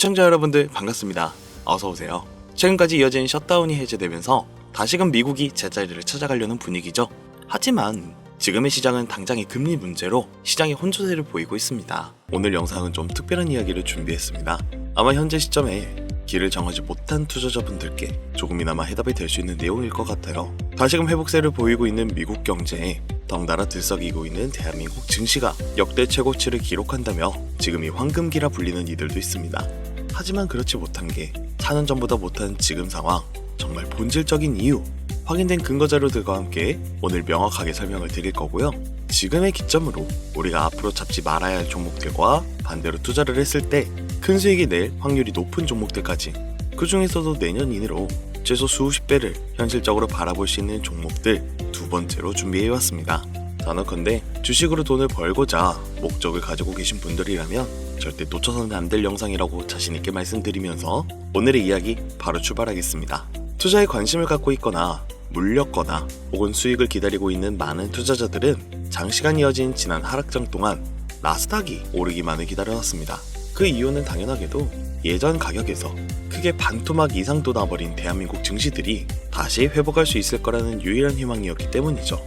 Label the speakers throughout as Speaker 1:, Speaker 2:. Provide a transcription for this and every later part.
Speaker 1: 시청자 여러분들 반갑습니다. 어서오세요. 최근까지 이어진 셧다운이 해제되면서 다시금 미국이 제자리를 찾아가려는 분위기죠. 하지만 지금의 시장은 당장의 금리 문제로 시장이 혼조세를 보이고 있습니다. 오늘 영상은 좀 특별한 이야기를 준비했습니다. 아마 현재 시점에 길을 정하지 못한 투자자분들께 조금이나마 해답이 될 수 있는 내용일 것 같아요. 다시금 회복세를 보이고 있는 미국 경제에 덩달아 들썩이고 있는 대한민국 증시가 역대 최고치를 기록한다며 지금이 황금기라 불리는 이들도 있습니다. 하지만 그렇지 못한 게 4년 전보다 못한 지금 상황, 정말 본질적인 이유, 확인된 근거 자료들과 함께 오늘 명확하게 설명을 드릴 거고요. 지금의 기점으로 우리가 앞으로 잡지 말아야 할 종목들과 반대로 투자를 했을 때 큰 수익이 낼 확률이 높은 종목들까지, 그 중에서도 내년 이내로 최소 수십 배를 현실적으로 바라볼 수 있는 종목들 두 번째로 준비해왔습니다. 단언컨대 주식으로 돈을 벌고자 목적을 가지고 계신 분들이라면 절대 놓쳐서는 안 될 영상이라고 자신있게 말씀드리면서 오늘의 이야기 바로 출발하겠습니다. 투자에 관심을 갖고 있거나 물렸거나 혹은 수익을 기다리고 있는 많은 투자자들은 장시간 이어진 지난 하락장 동안 나스닥이 오르기만을 기다려왔습니다. 그 이유는 당연하게도 예전 가격에서 크게 반토막 이상 돋아버린 대한민국 증시들이 다시 회복할 수 있을 거라는 유일한 희망이었기 때문이죠.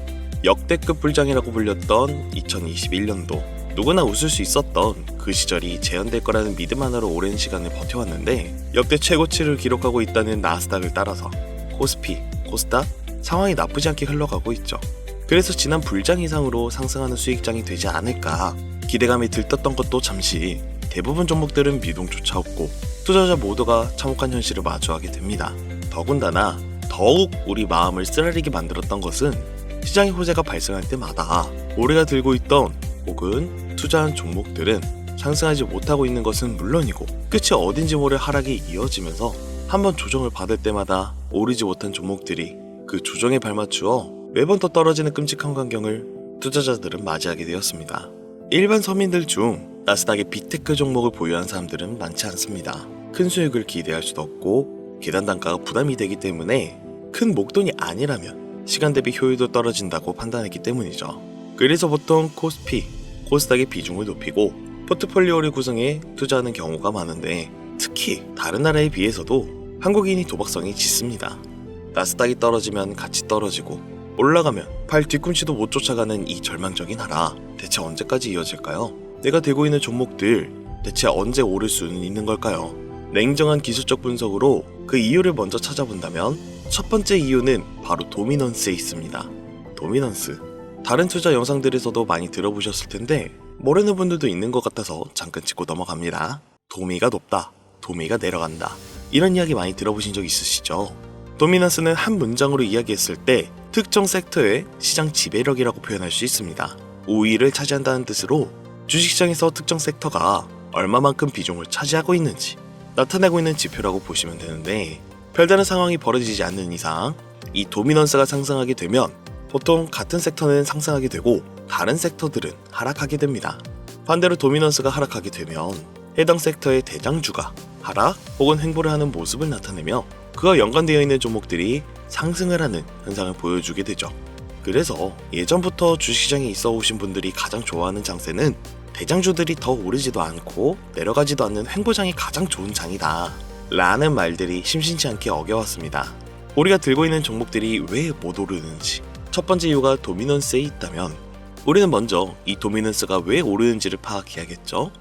Speaker 1: 역대급 불장이라고 불렸던 2021년도, 누구나 웃을 수 있었던 그 시절이 재현될 거라는 믿음 하나로 오랜 시간을 버텨왔는데, 역대 최고치를 기록하고 있다는 나스닥을 따라서 코스피, 코스닥 상황이 나쁘지 않게 흘러가고 있죠. 그래서 지난 불장 이상으로 상승하는 수익장이 되지 않을까 기대감이 들떴던 것도 잠시 대부분 종목들은 미동조차 없고 투자자 모두가 참혹한 현실을 마주하게 됩니다. 더군다나 더욱 우리 마음을 쓰라리게 만들었던 것은 시장의 호재가 발생할 때마다 우리가 들고 있던 혹은 투자한 종목들은 상승하지 못하고 있는 것은 물론이고 끝이 어딘지 모를 하락이 이어지면서 한번 조정을 받을 때마다 오르지 못한 종목들이 그 조정에 발맞추어 매번 더 떨어지는 끔찍한 광경을 투자자들은 맞이하게 되었습니다. 일반 서민들 중 나스닥의 빅테크 종목을 보유한 사람들은 많지 않습니다. 큰 수익을 기대할 수도 없고 계단 단가가 부담이 되기 때문에 큰 목돈이 아니라면 시간 대비 효율도 떨어진다고 판단했기 때문이죠. 그래서 보통 코스피, 코스닥의 비중을 높이고 포트폴리오를 구성해 투자하는 경우가 많은데, 특히 다른 나라에 비해서도 한국인이 도박성이 짙습니다. 나스닥이 떨어지면 같이 떨어지고 올라가면 팔 뒤꿈치도 못 쫓아가는 이 절망적인 하락, 대체 언제까지 이어질까요? 내가 들고 있는 종목들 대체 언제 오를 수는 있는 걸까요? 냉정한 기술적 분석으로 그 이유를 먼저 찾아본다면 첫 번째 이유는 바로 도미넌스에 있습니다. 도미넌스, 다른 투자 영상들에서도 많이 들어보셨을 텐데 모르는 분들도 있는 것 같아서 잠깐 짚고 넘어갑니다. 도미가 높다, 도미가 내려간다, 이런 이야기 많이 들어보신 적 있으시죠? 도미넌스는 한 문장으로 이야기했을 때 특정 섹터의 시장 지배력이라고 표현할 수 있습니다. 우위를 차지한다는 뜻으로 주식시장에서 특정 섹터가 얼마만큼 비중을 차지하고 있는지 나타내고 있는 지표라고 보시면 되는데, 별다른 상황이 벌어지지 않는 이상 이 도미넌스가 상승하게 되면 보통 같은 섹터는 상승하게 되고 다른 섹터들은 하락하게 됩니다. 반대로 도미넌스가 하락하게 되면 해당 섹터의 대장주가 하락 혹은 횡보를 하는 모습을 나타내며 그와 연관되어 있는 종목들이 상승을 하는 현상을 보여주게 되죠. 그래서 예전부터 주식시장에 있어 오신 분들이 가장 좋아하는 장세는 대장주들이 더 오르지도 않고 내려가지도 않는 횡보장이 가장 좋은 장이다 라는 말들이 심심치 않게 어겨왔습니다. 우리가 들고 있는 종목들이 왜 못 오르는지, 첫 번째 이유가 도미넌스에 있다면 우리는 먼저 이 도미넌스가 왜 오르는지를 파악해야겠죠.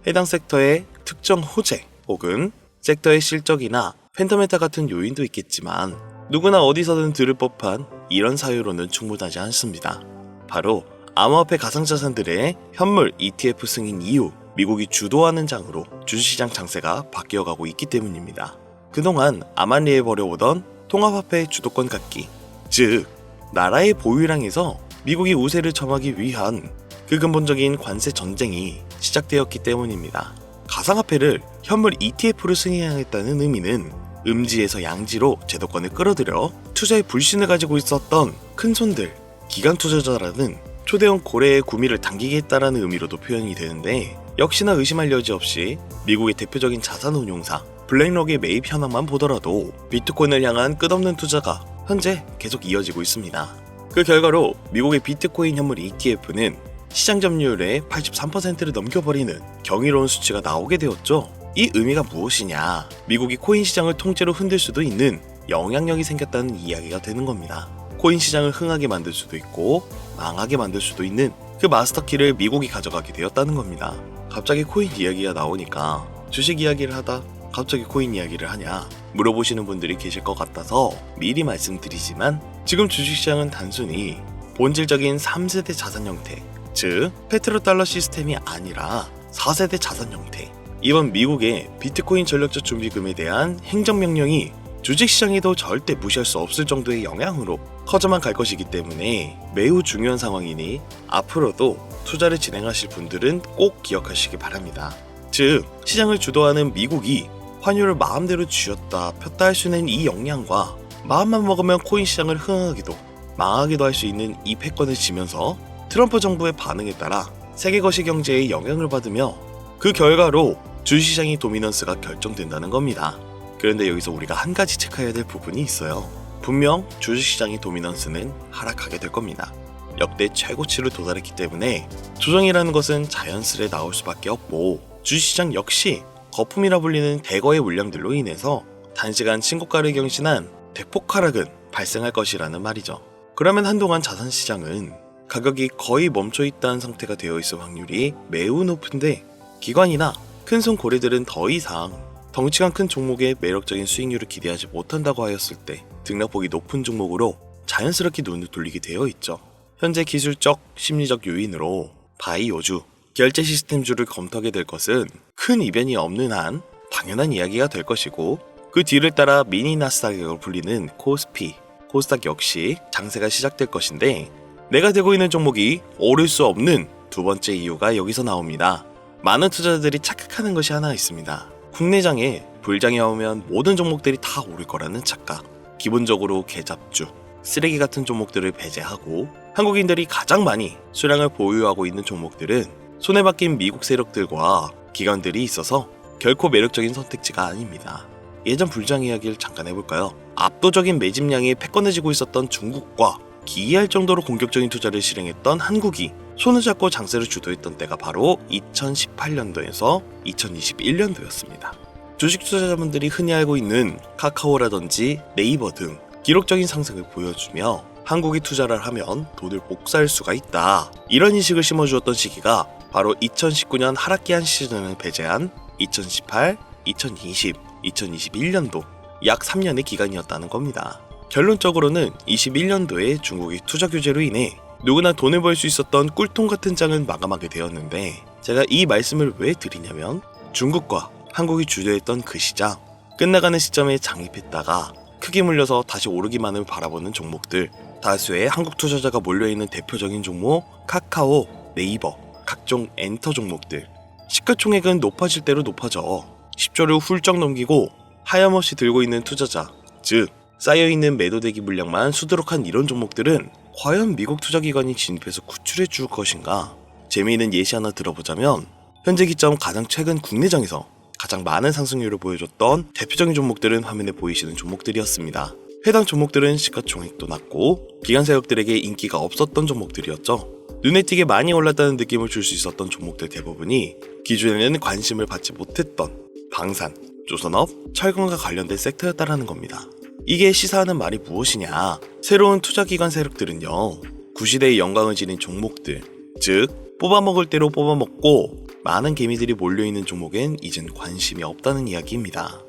Speaker 1: 해당 섹터의 특정 호재 혹은 섹터의 실적이나 펜더멘탈 같은 요인도 있겠지만 누구나 어디서든 들을 법한 이런 사유로는 충분하지 않습니다. 바로 암호화폐 가상자산들의 현물 ETF 승인 이후 미국이 주도하는 장으로 주식시장 장세가 바뀌어가고 있기 때문입니다. 그동안 암안리에 벌여오던 통합화폐의 주도권 갖기, 즉 나라의 보유량에서 미국이 우세를 점하기 위한 그 근본적인 관세 전쟁이 시작되었기 때문입니다. 가상화폐를 현물 ETF로 승인하겠다는 의미는 음지에서 양지로 제도권을 끌어들여 투자의 불신을 가지고 있었던 큰손들, 기관 투자자라는 초대형 고래의 구미를 당기겠다라는 의미로도 표현이 되는데, 역시나 의심할 여지 없이 미국의 대표적인 자산운용사 블랙록의 매입 현황만 보더라도 비트코인을 향한 끝없는 투자가 현재 계속 이어지고 있습니다. 그 결과로 미국의 비트코인 현물 ETF는 시장 점유율의 83%를 넘겨버리는 경이로운 수치가 나오게 되었죠. 이 의미가 무엇이냐? 미국이 코인 시장을 통째로 흔들 수도 있는 영향력이 생겼다는 이야기가 되는 겁니다. 코인 시장을 흥하게 만들 수도 있고 망하게 만들 수도 있는 그 마스터키를 미국이 가져가게 되었다는 겁니다. 갑자기 코인 이야기가 나오니까 주식 이야기를 하다 갑자기 코인 이야기를 하냐 물어보시는 분들이 계실 것 같아서 미리 말씀드리지만, 지금 주식시장은 단순히 본질적인 3세대 자산 형태, 즉 페트로달러 시스템이 아니라 4세대 자산 형태, 이번 미국의 비트코인 전력적 준비금에 대한 행정명령이 주식시장에도 절대 무시할 수 없을 정도의 영향으로 커져만 갈 것이기 때문에 매우 중요한 상황이니 앞으로도 투자를 진행하실 분들은 꼭 기억하시기 바랍니다. 즉, 시장을 주도하는 미국이 환율을 마음대로 쥐었다 폈다 할 수 있는 이 역량과 마음만 먹으면 코인 시장을 흥하기도 망하기도 할 수 있는 이 패권을 지면서 트럼프 정부의 반응에 따라 세계 거시 경제에 영향을 받으며 그 결과로 주식시장의 도미넌스가 결정된다는 겁니다. 그런데 여기서 우리가 한 가지 체크해야 될 부분이 있어요. 분명 주식시장의 도미넌스는 하락하게 될 겁니다. 역대 최고치를 도달했기 때문에 조정이라는 것은 자연스레 나올 수밖에 없고, 주식시장 역시 거품이라 불리는 대거의 물량들로 인해서 단시간 신고가를 경신한 대폭 하락은 발생할 것이라는 말이죠. 그러면 한동안 자산시장은 가격이 거의 멈춰있다는 상태가 되어 있을 확률이 매우 높은데, 기관이나 큰손 고래들은 더 이상 덩치가 큰 종목에 매력적인 수익률을 기대하지 못한다고 하였을 때 등락폭이 높은 종목으로 자연스럽게 눈을 돌리게 되어 있죠. 현재 기술적, 심리적 요인으로 바이오주, 결제 시스템주를 검토하게 될 것은 큰 이변이 없는 한 당연한 이야기가 될 것이고, 그 뒤를 따라 미니 나스닥으로 불리는 코스피, 코스닥 역시 장세가 시작될 것인데, 내가 들고 있는 종목이 오를 수 없는 두 번째 이유가 여기서 나옵니다. 많은 투자자들이 착각하는 것이 하나 있습니다. 국내장에 불장이 오면 모든 종목들이 다 오를 거라는 착각. 기본적으로 개잡주, 쓰레기 같은 종목들을 배제하고 한국인들이 가장 많이 수량을 보유하고 있는 종목들은 손에 박힌 미국 세력들과 기관들이 있어서 결코 매력적인 선택지가 아닙니다. 예전 불장 이야기를 잠깐 해볼까요? 압도적인 매집량에 패권을 쥐고 있었던 중국과 기이할 정도로 공격적인 투자를 실행했던 한국이 손을 잡고 장세를 주도했던 때가 바로 2018년도에서 2021년도였습니다. 주식 투자자분들이 흔히 알고 있는 카카오라든지 네이버 등 기록적인 상승을 보여주며 한국이 투자를 하면 돈을 복사할 수가 있다, 이런 인식을 심어주었던 시기가 바로 2019년 하락기한 시즌을 배제한 2018, 2020, 2021년도 약 3년의 기간이었다는 겁니다. 결론적으로는 21년도에 중국이 투자 규제로 인해 누구나 돈을 벌 수 있었던 꿀통 같은 장을 마감하게 되었는데, 제가 이 말씀을 왜 드리냐면, 중국과 한국이 주도했던 그 시장, 끝나가는 시점에 장입했다가 크게 물려서 다시 오르기만을 바라보는 종목들, 다수의 한국 투자자가 몰려있는 대표적인 종목 카카오, 네이버, 각종 엔터 종목들, 시가총액은 높아질 대로 높아져 10조를 훌쩍 넘기고 하염없이 들고 있는 투자자, 즉 쌓여있는 매도대기 물량만 수두룩한 이런 종목들은 과연 미국 투자기관이 진입해서 구출해 줄 것인가? 재미있는 예시 하나 들어보자면, 현재 기점 가장 최근 국내장에서 가장 많은 상승률을 보여줬던 대표적인 종목들은 화면에 보이시는 종목들이었습니다. 해당 종목들은 시가총액도 낮고 기관 세력들에게 인기가 없었던 종목들이었죠. 눈에 띄게 많이 올랐다는 느낌을 줄 수 있었던 종목들 대부분이 기존에는 관심을 받지 못했던 방산, 조선업, 철강과 관련된 섹터였다라는 겁니다. 이게 시사하는 말이 무엇이냐? 새로운 투자기관 세력들은요, 구시대의 영광을 지닌 종목들, 즉 뽑아먹을 대로 뽑아먹고 많은 개미들이 몰려있는 종목엔 이젠 관심이 없다는 이야기입니다.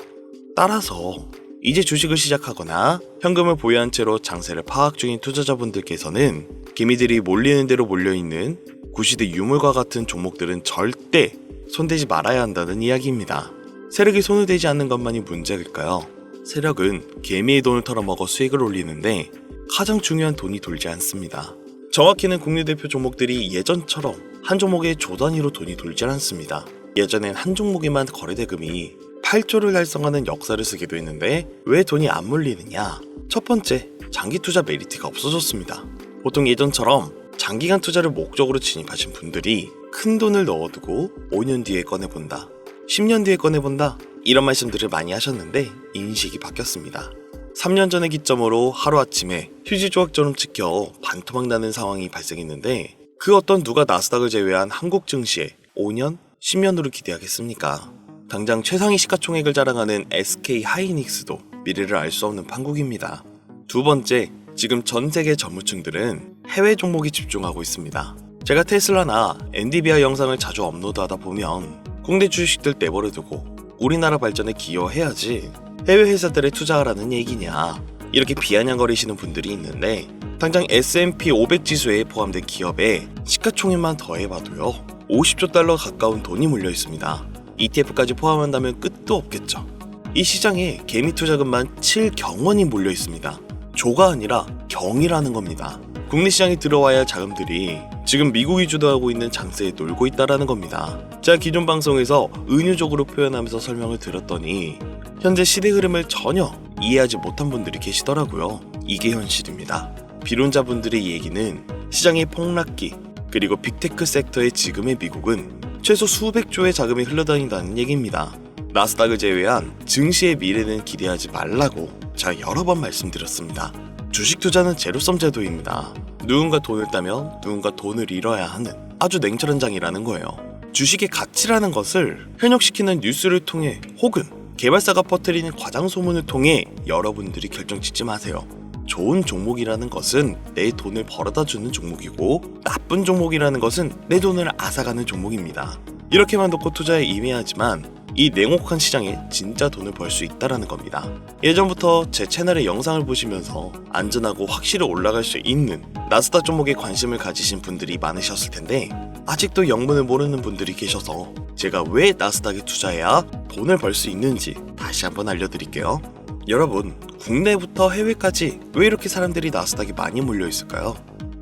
Speaker 1: 따라서 이제 주식을 시작하거나 현금을 보유한 채로 장세를 파악 중인 투자자분들께서는 개미들이 몰리는 대로 몰려있는 구시대 유물과 같은 종목들은 절대 손대지 말아야 한다는 이야기입니다. 세력이 손을 대지 않는 것만이 문제일까요? 세력은 개미의 돈을 털어먹어 수익을 올리는데 가장 중요한 돈이 돌지 않습니다. 정확히는 국내 대표 종목들이 예전처럼 한 종목에 조 단위로 돈이 돌지 않습니다. 예전엔 한 종목에만 거래대금이 8조를 달성하는 역사를 쓰기도 했는데 왜 돈이 안 몰리느냐? 첫 번째, 장기 투자 메리트가 없어졌습니다. 보통 예전처럼 장기간 투자를 목적으로 진입하신 분들이 큰 돈을 넣어두고 5년 뒤에 꺼내본다, 10년 뒤에 꺼내본다, 이런 말씀들을 많이 하셨는데 인식이 바뀌었습니다. 3년 전의 기점으로 하루아침에 휴지 조각처럼 찍혀 반토막 나는 상황이 발생했는데, 그 어떤 누가 나스닥을 제외한 한국 증시에 5년, 10년으로 기대하겠습니까? 당장 최상위 시가총액을 자랑하는 SK 하이닉스도 미래를 알 수 없는 판국입니다. 두 번째, 지금 전 세계 전무층들은 해외 종목에 집중하고 있습니다. 제가 테슬라나 엔비디아 영상을 자주 업로드하다 보면 국내 주식들 내버려두고 우리나라 발전에 기여해야지 해외 회사들에 투자하라는 얘기냐 이렇게 비아냥거리시는 분들이 있는데, 당장 S&P 500 지수에 포함된 기업에 시가총액만 더해봐도요 50조 달러 가까운 돈이 몰려 있습니다. ETF까지 포함한다면 끝도 없겠죠. 이 시장에 개미 투자금만 7경원이 몰려 있습니다. 조가 아니라 경이라는 겁니다. 국내 시장에 들어와야 할 자금들이 지금 미국이 주도하고 있는 장세에 놀고 있다라는 겁니다. 제가 기존 방송에서 은유적으로 표현하면서 설명을 드렸더니 현재 시대 흐름을 전혀 이해하지 못한 분들이 계시더라고요. 이게 현실입니다. 비론자분들의 얘기는 시장의 폭락기 그리고 빅테크 섹터의 지금의 미국은 최소 수백조의 자금이 흘러다닌다는 얘기입니다. 나스닥을 제외한 증시의 미래는 기대하지 말라고 제가 여러 번 말씀드렸습니다. 주식 투자는 제로섬 제도입니다. 누군가 돈을 따면 누군가 돈을 잃어야 하는 아주 냉철한 장이라는 거예요. 주식의 가치라는 것을 현혹시키는 뉴스를 통해 혹은 개발사가 퍼뜨리는 과장 소문을 통해 여러분들이 결정짓지 마세요. 좋은 종목이라는 것은 내 돈을 벌어다 주는 종목이고, 나쁜 종목이라는 것은 내 돈을 앗아가는 종목입니다. 이렇게만 놓고 투자에 임해야지만 이 냉혹한 시장에 진짜 돈을 벌 수 있다라는 겁니다. 예전부터 제 채널의 영상을 보시면서 안전하고 확실히 올라갈 수 있는 나스닥 종목에 관심을 가지신 분들이 많으셨을 텐데, 아직도 영문을 모르는 분들이 계셔서 제가 왜 나스닥에 투자해야 돈을 벌 수 있는지 다시 한번 알려드릴게요. 여러분, 국내부터 해외까지 왜 이렇게 사람들이 나스닥에 많이 몰려 있을까요?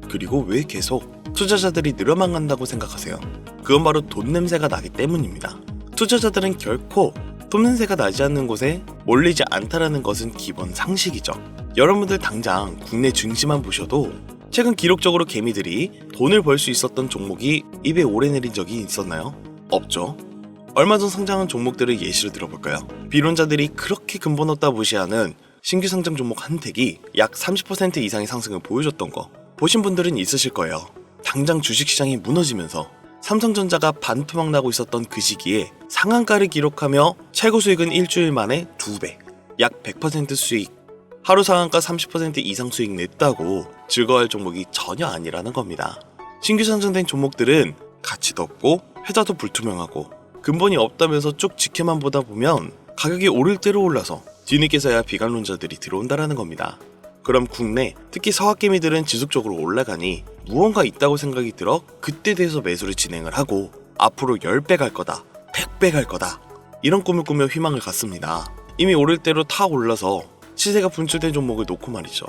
Speaker 1: 그리고 왜 계속 투자자들이 늘어만 간다고 생각하세요? 그건 바로 돈 냄새가 나기 때문입니다. 투자자들은 결코 돈 냄새가 나지 않는 곳에 몰리지 않다라는 것은 기본 상식이죠. 여러분들 당장 국내 증시만 보셔도 최근 기록적으로 개미들이 돈을 벌 수 있었던 종목이 입에 오르내린 적이 있었나요? 없죠. 얼마 전 상장한 종목들을 예시로 들어볼까요? 비론자들이 그렇게 근본 없다 무시하는 신규 상장 종목 한택이 약 30% 이상의 상승을 보여줬던 거 보신 분들은 있으실 거예요. 당장 주식시장이 무너지면서 삼성전자가 반토막 나고 있었던 그 시기에 상한가를 기록하며 최고 수익은 일주일 만에 2배, 약 100% 수익, 하루 상한가 30% 이상 수익 냈다고 즐거워할 종목이 전혀 아니라는 겁니다. 신규 상장된 종목들은 가치도 없고 회사도 불투명하고 근본이 없다면서 쭉 지켜만 보다 보면 가격이 오를 대로 올라서 뒤늦게서야 비관론자들이 들어온다라는 겁니다. 그럼 국내, 특히 서학개미들은 지속적으로 올라가니 무언가 있다고 생각이 들어 그때 돼서 매수를 진행을 하고 앞으로 10배 갈 거다, 100배 갈 거다 이런 꿈을 꾸며 희망을 갖습니다. 이미 오를 대로 타 올라서 시세가 분출된 종목을 놓고 말이죠.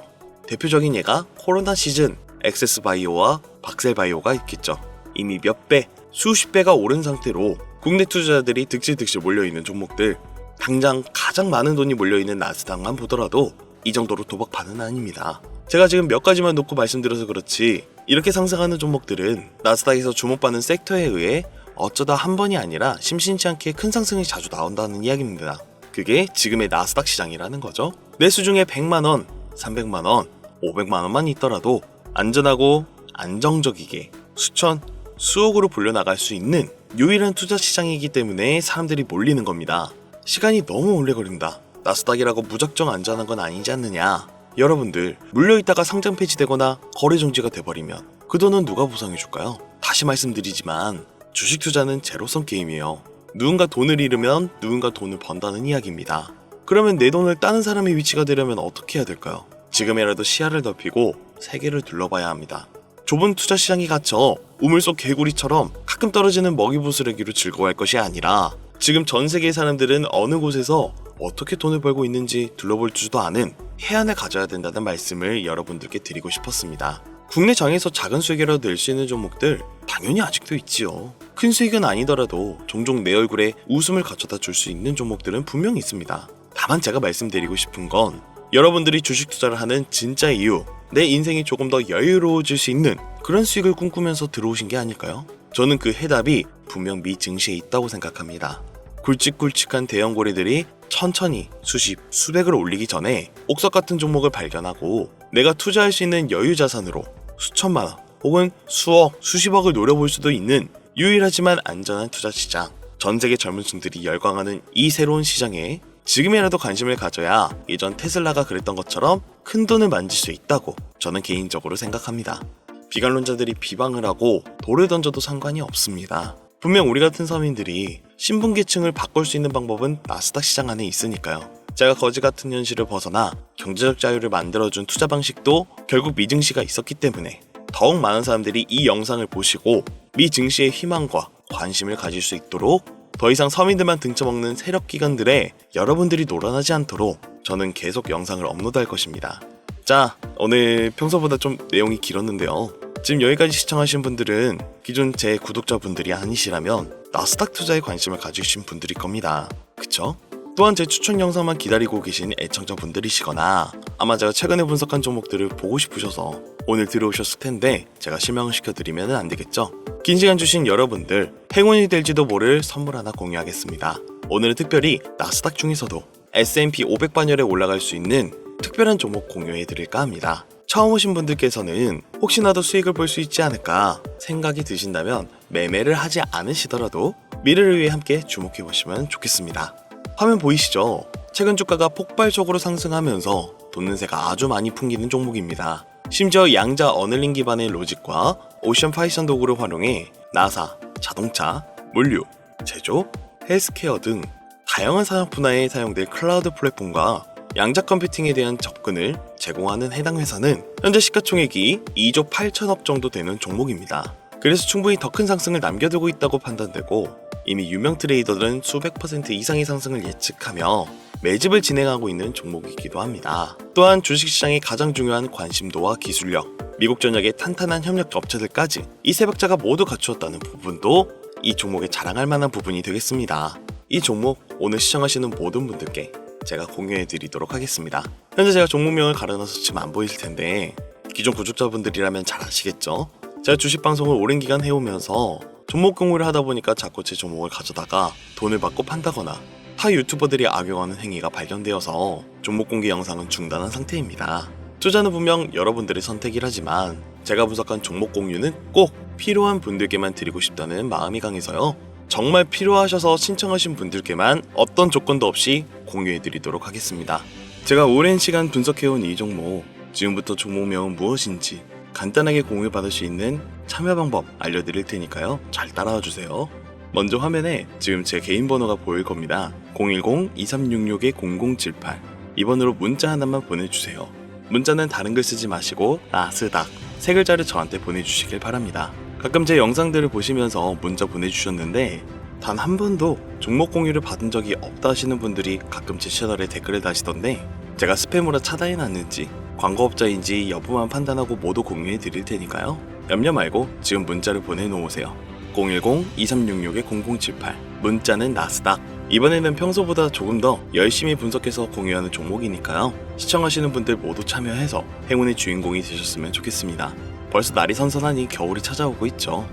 Speaker 1: 대표적인 예가 코로나 시즌 엑세스바이오와 박셀바이오가 있겠죠. 이미 몇 배, 수십 배가 오른 상태로 국내 투자자들이 득실득실 몰려있는 종목들, 당장 가장 많은 돈이 몰려있는 나스닥만 보더라도 이 정도로 도박판은 아닙니다. 제가 지금 몇 가지만 놓고 말씀드려서 그렇지 이렇게 상승하는 종목들은 나스닥에서 주목받는 섹터에 의해 어쩌다 한 번이 아니라 심심치 않게 큰 상승이 자주 나온다는 이야기입니다. 그게 지금의 나스닥 시장이라는 거죠. 매수 중에 100만원, 300만원, 500만원만 있더라도 안전하고 안정적이게 수천, 수억으로 불려나갈 수 있는 유일한 투자 시장이기 때문에 사람들이 몰리는 겁니다. 시간이 너무 오래 걸린다, 나스닥이라고 무작정 안전한 건 아니지 않느냐. 여러분들 물려있다가 상장 폐지되거나 거래 정지가 돼버리면 그 돈은 누가 보상해줄까요? 다시 말씀드리지만 주식 투자는 제로섬 게임이에요. 누군가 돈을 잃으면 누군가 돈을 번다는 이야기입니다. 그러면 내 돈을 따는 사람의 위치가 되려면 어떻게 해야 될까요? 지금이라도 시야를 넓히고 세계를 둘러봐야 합니다. 좁은 투자 시장에 갇혀 우물 속 개구리처럼 가끔 떨어지는 먹이부스러기로 즐거워할 것이 아니라 지금 전 세계의 사람들은 어느 곳에서 어떻게 돈을 벌고 있는지 둘러볼 줄도 아는 해안을 가져야 된다는 말씀을 여러분들께 드리고 싶었습니다. 국내 장에서 작은 수익이라도 낼 수 있는 종목들 당연히 아직도 있지요. 큰 수익은 아니더라도 종종 내 얼굴에 웃음을 가져다 줄 수 있는 종목들은 분명히 있습니다. 다만 제가 말씀드리고 싶은 건 여러분들이 주식 투자를 하는 진짜 이유, 내 인생이 조금 더 여유로워질 수 있는 그런 수익을 꿈꾸면서 들어오신 게 아닐까요? 저는 그 해답이 분명 미 증시에 있다고 생각합니다. 굵직굵직한 대형 고래들이 천천히 수십, 수백을 올리기 전에 옥석 같은 종목을 발견하고 내가 투자할 수 있는 여유 자산으로 수천만 원 혹은 수억, 수십억을 노려볼 수도 있는 유일하지만 안전한 투자 시장. 전 세계 젊은층들이 열광하는 이 새로운 시장에 지금이라도 관심을 가져야 예전 테슬라가 그랬던 것처럼 큰 돈을 만질 수 있다고 저는 개인적으로 생각합니다. 비관론자들이 비방을 하고 돌을 던져도 상관이 없습니다. 분명 우리 같은 서민들이 신분계층을 바꿀 수 있는 방법은 나스닥 시장 안에 있으니까요. 제가 거지 같은 현실을 벗어나 경제적 자유를 만들어준 투자 방식도 결국 미 증시가 있었기 때문에 더욱 많은 사람들이 이 영상을 보시고 미 증시의 희망과 관심을 가질 수 있도록 더 이상 서민들만 등쳐먹는 세력기관들에 여러분들이 놀아나지 않도록 저는 계속 영상을 업로드할 것입니다. 자, 오늘 평소보다 좀 내용이 길었는데요. 지금 여기까지 시청하신 분들은 기존 제 구독자분들이 아니시라면 나스닥 투자에 관심을 가지신 분들일 겁니다. 그쵸? 또한 제 추천 영상만 기다리고 계신 애청자분들이시거나 아마 제가 최근에 분석한 종목들을 보고 싶으셔서 오늘 들어오셨을 텐데 제가 실망을 시켜드리면 안 되겠죠? 긴 시간 주신 여러분들 행운이 될지도 모를 선물 하나 공유하겠습니다. 오늘은 특별히 나스닥 중에서도 S&P 500반열에 올라갈 수 있는 특별한 종목 공유해드릴까 합니다. 처음 오신 분들께서는 혹시나도 수익을 볼 수 있지 않을까 생각이 드신다면 매매를 하지 않으시더라도 미래를 위해 함께 주목해보시면 좋겠습니다. 화면 보이시죠? 최근 주가가 폭발적으로 상승하면서 돈는새가 아주 많이 풍기는 종목입니다. 심지어 양자 어널링 기반의 로직과 오션 파이썬 도구를 활용해 나사, 자동차, 물류, 제조, 헬스케어 등 다양한 산업 분야에 사용될 클라우드 플랫폼과 양자 컴퓨팅에 대한 접근을 제공하는 해당 회사는 현재 시가총액이 2조 8천억 정도 되는 종목입니다. 그래서 충분히 더 큰 상승을 남겨두고 있다고 판단되고 이미 유명 트레이더들은 수백 % 이상의 상승을 예측하며 매집을 진행하고 있는 종목이기도 합니다. 또한 주식시장의 가장 중요한 관심도와 기술력, 미국 전역의 탄탄한 협력 업체들까지 이 세 박자가 모두 갖추었다는 부분도 이 종목에 자랑할 만한 부분이 되겠습니다. 이 종목 오늘 시청하시는 모든 분들께 제가 공유해드리도록 하겠습니다. 현재 제가 종목명을 가려놔서 지금 안 보이실 텐데 기존 구독자분들이라면 잘 아시겠죠? 제가 주식 방송을 오랜 기간 해오면서 종목 공유를 하다 보니까 자꾸 제 종목을 가져다가 돈을 받고 판다거나 타 유튜버들이 악용하는 행위가 발견되어서 종목 공개 영상은 중단한 상태입니다. 투자는 분명 여러분들의 선택이라지만 제가 분석한 종목 공유는 꼭 필요한 분들께만 드리고 싶다는 마음이 강해서요. 정말 필요하셔서 신청하신 분들께만 어떤 조건도 없이 공유해드리도록 하겠습니다. 제가 오랜 시간 분석해온 이 종목, 지금부터 종목명은 무엇인지 간단하게 공유받을 수 있는 참여 방법 알려드릴 테니까요. 잘 따라와 주세요. 먼저 화면에 지금 제 개인 번호가 보일 겁니다. 010-2366-0078 이 번호로 문자 하나만 보내주세요. 문자는 다른 글 쓰지 마시고 나스닥 세 글자를 저한테 보내주시길 바랍니다. 가끔 제 영상들을 보시면서 문자 보내주셨는데 단 한 번도 종목 공유를 받은 적이 없다 하시는 분들이 가끔 제 채널에 댓글을 다시던데 제가 스팸으로 차단해놨는지 광고업자인지 여부만 판단하고 모두 공유해 드릴 테니까요. 염려 말고 지금 문자를 보내놓으세요. 010-2366-0078 문자는 나스닥. 이번에는 평소보다 조금 더 열심히 분석해서 공유하는 종목이니까요. 시청하시는 분들 모두 참여해서 행운의 주인공이 되셨으면 좋겠습니다. 벌써 날이 선선하니 겨울이 찾아오고 있죠.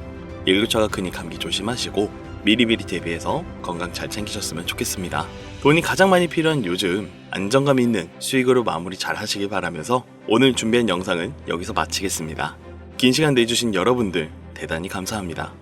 Speaker 1: 일교차가 크니 감기 조심하시고 미리미리 대비해서 건강 잘 챙기셨으면 좋겠습니다. 돈이 가장 많이 필요한 요즘 안정감 있는 수익으로 마무리 잘 하시길 바라면서 오늘 준비한 영상은 여기서 마치겠습니다. 긴 시간 내주신 여러분들 대단히 감사합니다.